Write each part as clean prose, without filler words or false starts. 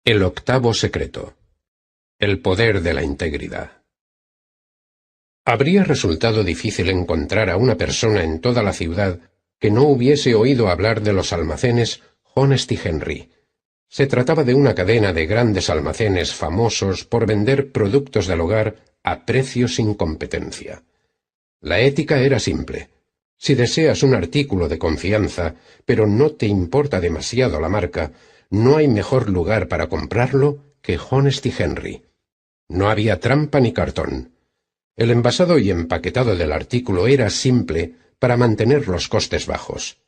El octavo secreto. El poder de la integridad. Habría resultado difícil encontrar a una persona en toda la ciudad que no hubiese oído hablar de los almacenes Honest y Henry. Se trataba de una cadena de grandes almacenes famosos por vender productos del hogar a precios sin competencia. La ética era simple. Si deseas un artículo de confianza, pero no te importa demasiado la marca, no hay mejor lugar para comprarlo que Honest y Henry. No había trampa ni cartón. El envasado y empaquetado del artículo era simple para mantener los costes bajos.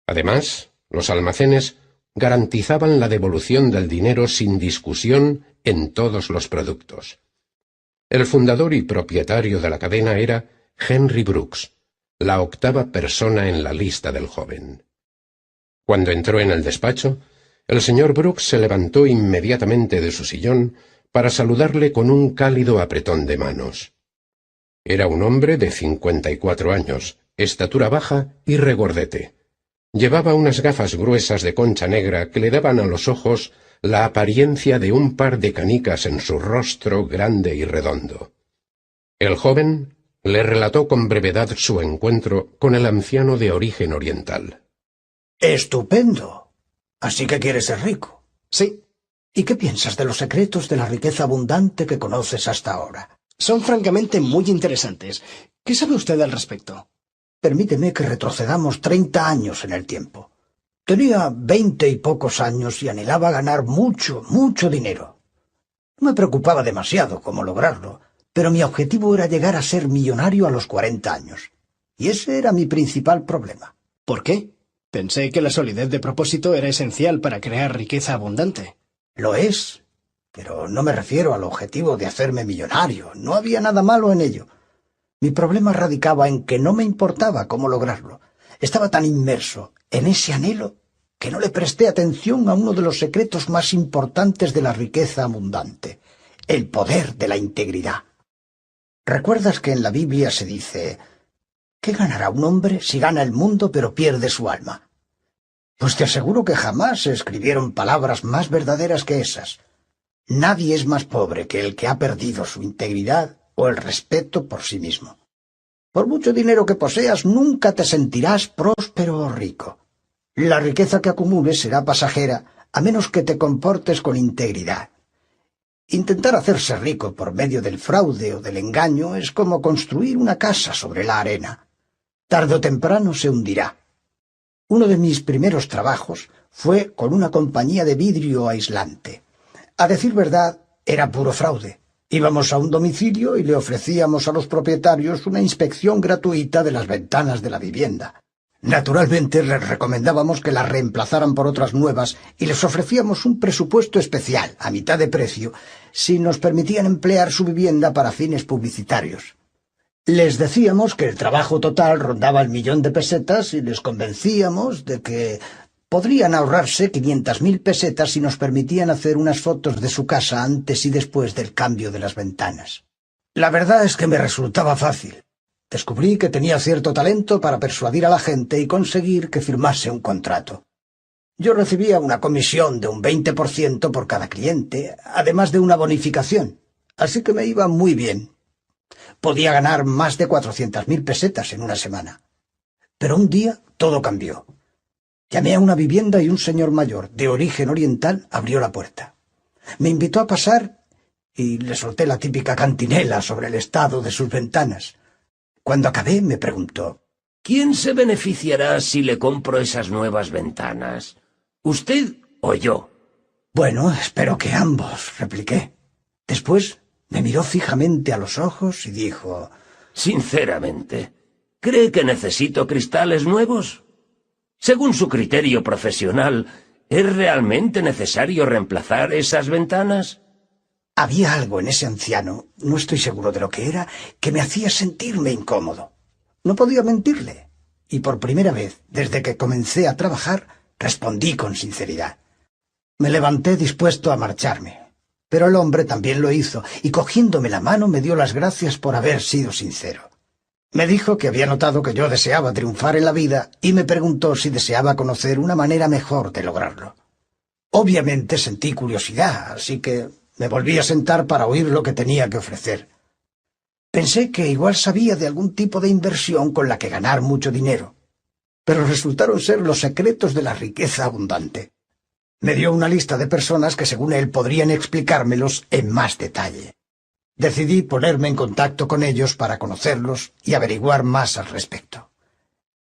Además, los almacenes garantizaban la devolución del dinero sin discusión en todos los productos. El fundador y propietario de la cadena era Henry Brooks, la octava persona en la lista del joven. Cuando entró en el despacho, el señor Brooks se levantó inmediatamente de su sillón para saludarle con un cálido apretón de manos. Era un hombre de 54 años, estatura baja y regordete. Llevaba unas gafas gruesas de concha negra que le daban a los ojos la apariencia de un par de canicas en su rostro grande y redondo. El joven le relató con brevedad su encuentro con el anciano de origen oriental. ¡Estupendo! Así que quieres ser rico. Sí. ¿Y qué piensas de los secretos de la riqueza abundante que conoces hasta ahora? Son francamente muy interesantes. ¿Qué sabe usted al respecto? Permíteme que retrocedamos 30 años en el tiempo. Tenía 20 y pocos años y anhelaba ganar mucho, mucho dinero. No me preocupaba demasiado cómo lograrlo, pero mi objetivo era llegar a ser millonario a los 40 años. Y ese era mi principal problema. ¿Por qué? Pensé que la solidez de propósito era esencial para crear riqueza abundante. Lo es, pero no me refiero al objetivo de hacerme millonario. No había nada malo en ello. Mi problema radicaba en que no me importaba cómo lograrlo. Estaba tan inmerso en ese anhelo que no le presté atención a uno de los secretos más importantes de la riqueza abundante, el poder de la integridad. ¿Recuerdas que en la Biblia se dice: ¿qué ganará un hombre si gana el mundo pero pierde su alma? Pues te aseguro que jamás se escribieron palabras más verdaderas que esas. Nadie es más pobre que el que ha perdido su integridad o el respeto por sí mismo. Por mucho dinero que poseas, nunca te sentirás próspero o rico. La riqueza que acumules será pasajera, a menos que te comportes con integridad. Intentar hacerse rico por medio del fraude o del engaño es como construir una casa sobre la arena. Tarde o temprano se hundirá. Uno de mis primeros trabajos fue con una compañía de vidrio aislante. A decir verdad, era puro fraude. Íbamos a un domicilio y le ofrecíamos a los propietarios una inspección gratuita de las ventanas de la vivienda. Naturalmente les recomendábamos que las reemplazaran por otras nuevas y les ofrecíamos un presupuesto especial, a mitad de precio, si nos permitían emplear su vivienda para fines publicitarios. Les decíamos que el trabajo total rondaba el 1.000.000 de pesetas y les convencíamos de que podrían ahorrarse 500.000 pesetas si nos permitían hacer unas fotos de su casa antes y después del cambio de las ventanas. La verdad es que me resultaba fácil. Descubrí que tenía cierto talento para persuadir a la gente y conseguir que firmase un contrato. Yo recibía una comisión de un 20% por cada cliente, además de una bonificación, así que me iba muy bien. Podía ganar más de 400.000 pesetas en una semana. Pero un día todo cambió. Llamé a una vivienda y un señor mayor, de origen oriental, abrió la puerta. Me invitó a pasar y le solté la típica cantinela sobre el estado de sus ventanas. Cuando acabé me preguntó: ¿quién se beneficiará si le compro esas nuevas ventanas? ¿Usted o yo? Bueno, espero que ambos, repliqué. Después me miró fijamente a los ojos y dijo: Sinceramente, ¿cree que necesito cristales nuevos? Según su criterio profesional, ¿es realmente necesario reemplazar esas ventanas? Había algo en ese anciano, no estoy seguro de lo que era, que me hacía sentirme incómodo. No podía mentirle, y por primera vez, desde que comencé a trabajar, respondí con sinceridad. Me levanté dispuesto a marcharme, pero el hombre también lo hizo, y cogiéndome la mano me dio las gracias por haber sido sincero. Me dijo que había notado que yo deseaba triunfar en la vida y me preguntó si deseaba conocer una manera mejor de lograrlo. Obviamente sentí curiosidad, así que me volví a sentar para oír lo que tenía que ofrecer. Pensé que igual sabía de algún tipo de inversión con la que ganar mucho dinero, pero resultaron ser los secretos de la riqueza abundante. Me dio una lista de personas que según él podrían explicármelos en más detalle. Decidí ponerme en contacto con ellos para conocerlos y averiguar más al respecto.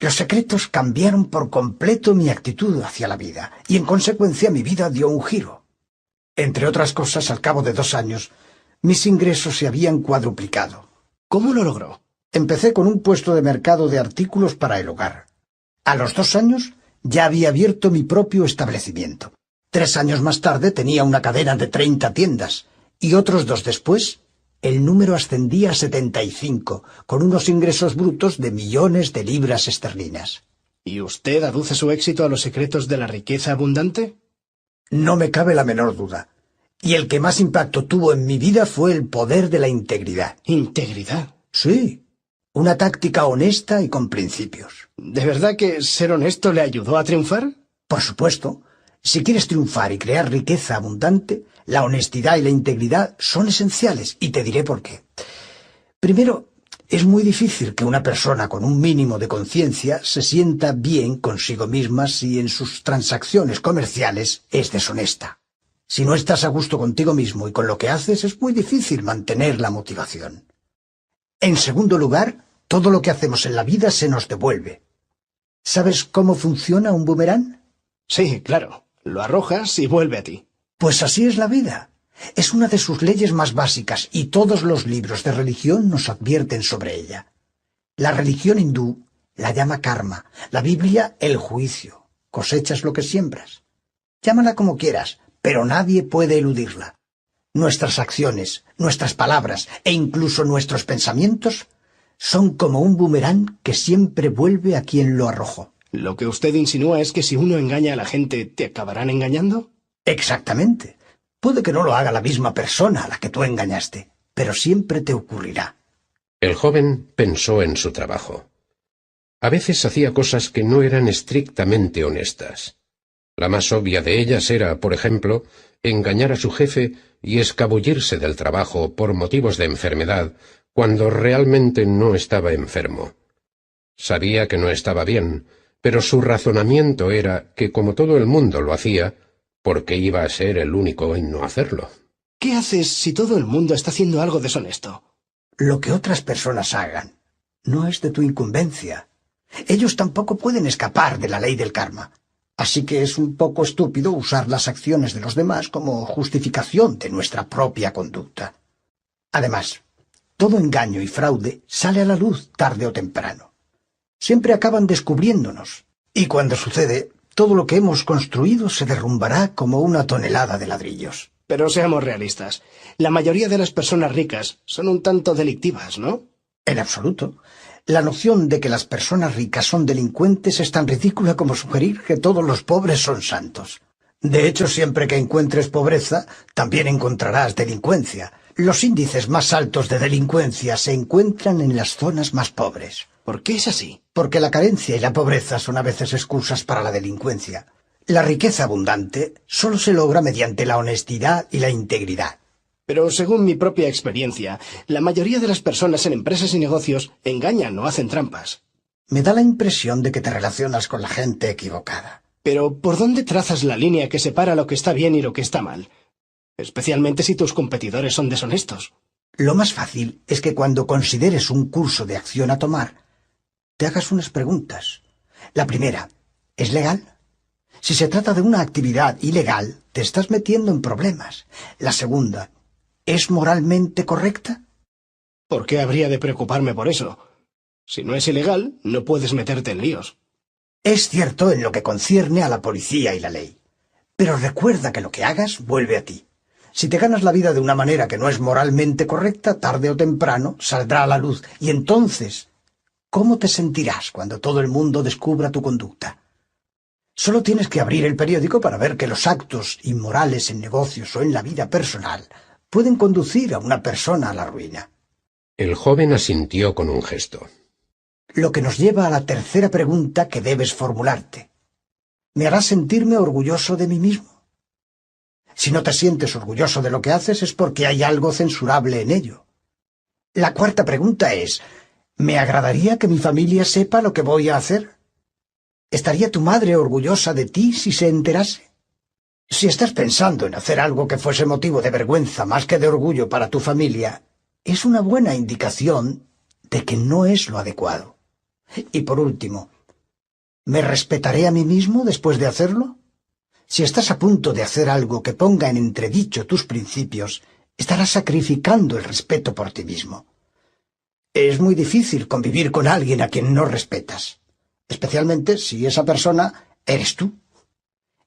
Los secretos cambiaron por completo mi actitud hacia la vida, y en consecuencia mi vida dio un giro. Entre otras cosas, al cabo de 2 años, mis ingresos se habían cuadruplicado. ¿Cómo lo logró? Empecé con un puesto de mercado de artículos para el hogar. A los 2 años ya había abierto mi propio establecimiento. 3 años más tarde tenía una cadena de 30 tiendas, y otros 2 después, el número ascendía a 75, con unos ingresos brutos de millones de libras esterlinas. ¿Y usted aduce su éxito a los secretos de la riqueza abundante? No me cabe la menor duda. Y el que más impacto tuvo en mi vida fue el poder de la integridad. ¿Integridad? Sí, una táctica honesta y con principios. ¿De verdad que ser honesto le ayudó a triunfar? Por supuesto. Si quieres triunfar y crear riqueza abundante, la honestidad y la integridad son esenciales, y te diré por qué. Primero, es muy difícil que una persona con un mínimo de conciencia se sienta bien consigo misma si en sus transacciones comerciales es deshonesta. Si no estás a gusto contigo mismo y con lo que haces, es muy difícil mantener la motivación. En segundo lugar, todo lo que hacemos en la vida se nos devuelve. ¿Sabes cómo funciona un boomerang? Sí, claro. Lo arrojas y vuelve a ti. Pues así es la vida. Es una de sus leyes más básicas y todos los libros de religión nos advierten sobre ella. La religión hindú la llama karma, la Biblia el juicio. Cosechas lo que siembras. Llámala como quieras, pero nadie puede eludirla. Nuestras acciones, nuestras palabras e incluso nuestros pensamientos son como un boomerang que siempre vuelve a quien lo arrojó. ¿Lo que usted insinúa es que si uno engaña a la gente, te acabarán engañando? Exactamente. Puede que no lo haga la misma persona a la que tú engañaste, pero siempre te ocurrirá. El joven pensó en su trabajo. A veces hacía cosas que no eran estrictamente honestas. La más obvia de ellas era, por ejemplo, engañar a su jefe y escabullirse del trabajo por motivos de enfermedad cuando realmente no estaba enfermo. Sabía que no estaba bien, pero su razonamiento era que como todo el mundo lo hacía, ¿por qué iba a ser el único en no hacerlo? ¿Qué haces si todo el mundo está haciendo algo deshonesto? Lo que otras personas hagan no es de tu incumbencia. Ellos tampoco pueden escapar de la ley del karma. Así que es un poco estúpido usar las acciones de los demás como justificación de nuestra propia conducta. Además, todo engaño y fraude sale a la luz tarde o temprano. Siempre acaban descubriéndonos, y cuando sucede, todo lo que hemos construido se derrumbará como una tonelada de ladrillos. Pero seamos realistas. La mayoría de las personas ricas son un tanto delictivas, ¿no? En absoluto. La noción de que las personas ricas son delincuentes es tan ridícula como sugerir que todos los pobres son santos. De hecho, siempre que encuentres pobreza, también encontrarás delincuencia. Los índices más altos de delincuencia se encuentran en las zonas más pobres. ¿Por qué es así? Porque la carencia y la pobreza son a veces excusas para la delincuencia. La riqueza abundante solo se logra mediante la honestidad y la integridad. Pero según mi propia experiencia, la mayoría de las personas en empresas y negocios engañan o hacen trampas. Me da la impresión de que te relacionas con la gente equivocada. Pero ¿por dónde trazas la línea que separa lo que está bien y lo que está mal? Especialmente si tus competidores son deshonestos. Lo más fácil es que cuando consideres un curso de acción a tomar, te hagas unas preguntas. La primera, ¿es legal? Si se trata de una actividad ilegal, te estás metiendo en problemas. La segunda, ¿es moralmente correcta? ¿Por qué habría de preocuparme por eso? Si no es ilegal, no puedes meterte en líos. Es cierto en lo que concierne a la policía y la ley. Pero recuerda que lo que hagas vuelve a ti. Si te ganas la vida de una manera que no es moralmente correcta, tarde o temprano saldrá a la luz. Y entonces, ¿cómo te sentirás cuando todo el mundo descubra tu conducta? Solo tienes que abrir el periódico para ver que los actos inmorales en negocios o en la vida personal pueden conducir a una persona a la ruina. El joven asintió con un gesto. Lo que nos lleva a la tercera pregunta que debes formularte. ¿Me hará sentirme orgulloso de mí mismo? Si no te sientes orgulloso de lo que haces es porque hay algo censurable en ello. La cuarta pregunta es, ¿me agradaría que mi familia sepa lo que voy a hacer? ¿Estaría tu madre orgullosa de ti si se enterase? Si estás pensando en hacer algo que fuese motivo de vergüenza más que de orgullo para tu familia, es una buena indicación de que no es lo adecuado. Y por último, ¿me respetaré a mí mismo después de hacerlo? Si estás a punto de hacer algo que ponga en entredicho tus principios, estarás sacrificando el respeto por ti mismo. Es muy difícil convivir con alguien a quien no respetas, especialmente si esa persona eres tú.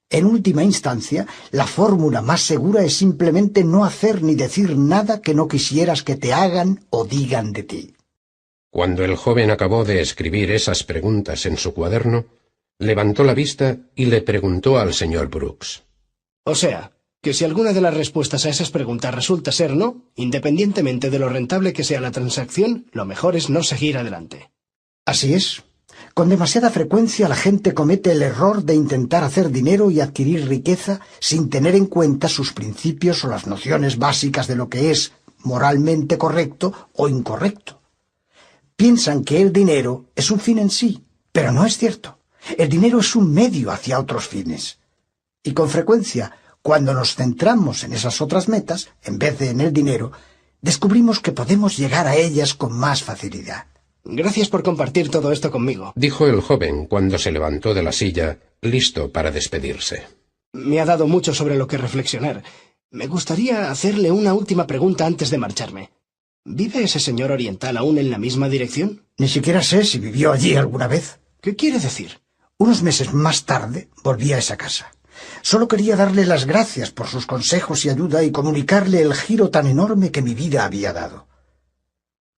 En última instancia, la fórmula más segura es simplemente no hacer ni decir nada que no quisieras que te hagan o digan de ti. Cuando el joven acabó de escribir esas preguntas en su cuaderno, levantó la vista y le preguntó al señor Brooks. O sea, que si alguna de las respuestas a esas preguntas resulta ser no, independientemente de lo rentable que sea la transacción, lo mejor es no seguir adelante. Así es. Con demasiada frecuencia la gente comete el error de intentar hacer dinero y adquirir riqueza sin tener en cuenta sus principios o las nociones básicas de lo que es moralmente correcto o incorrecto. Piensan que el dinero es un fin en sí, pero no es cierto. El dinero es un medio hacia otros fines. Y con frecuencia, cuando nos centramos en esas otras metas, en vez de en el dinero, descubrimos que podemos llegar a ellas con más facilidad. Gracias por compartir todo esto conmigo, dijo el joven cuando se levantó de la silla, listo para despedirse. Me ha dado mucho sobre lo que reflexionar. Me gustaría hacerle una última pregunta antes de marcharme. ¿Vive ese señor oriental aún en la misma dirección? Ni siquiera sé si vivió allí alguna vez. ¿Qué quiere decir? Unos meses más tarde volví a esa casa. Solo quería darle las gracias por sus consejos y ayuda y comunicarle el giro tan enorme que mi vida había dado.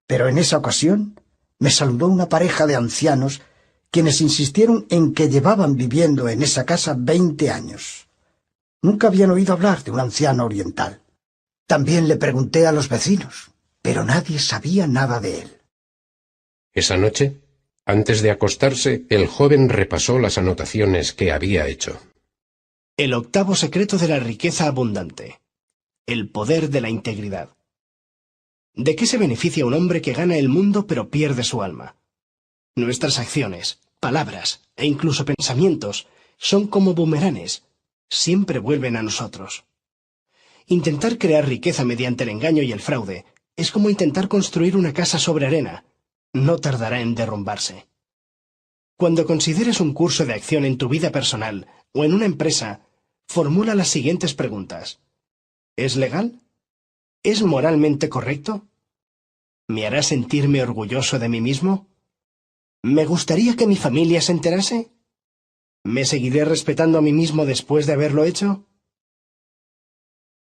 Pero en esa ocasión me saludó una pareja de ancianos quienes insistieron en que llevaban viviendo en esa casa 20 años. Nunca habían oído hablar de un anciano oriental. También le pregunté a los vecinos, pero nadie sabía nada de él. Esa noche, antes de acostarse, el joven repasó las anotaciones que había hecho. El octavo secreto de la riqueza abundante. El poder de la integridad. ¿De qué se beneficia un hombre que gana el mundo pero pierde su alma? Nuestras acciones, palabras e incluso pensamientos son como bumeranes, siempre vuelven a nosotros. Intentar crear riqueza mediante el engaño y el fraude es como intentar construir una casa sobre arena. No tardará en derrumbarse. Cuando consideres un curso de acción en tu vida personal o en una empresa, formula las siguientes preguntas. ¿Es legal? ¿Es moralmente correcto? ¿Me hará sentirme orgulloso de mí mismo? ¿Me gustaría que mi familia se enterase? ¿Me seguiré respetando a mí mismo después de haberlo hecho?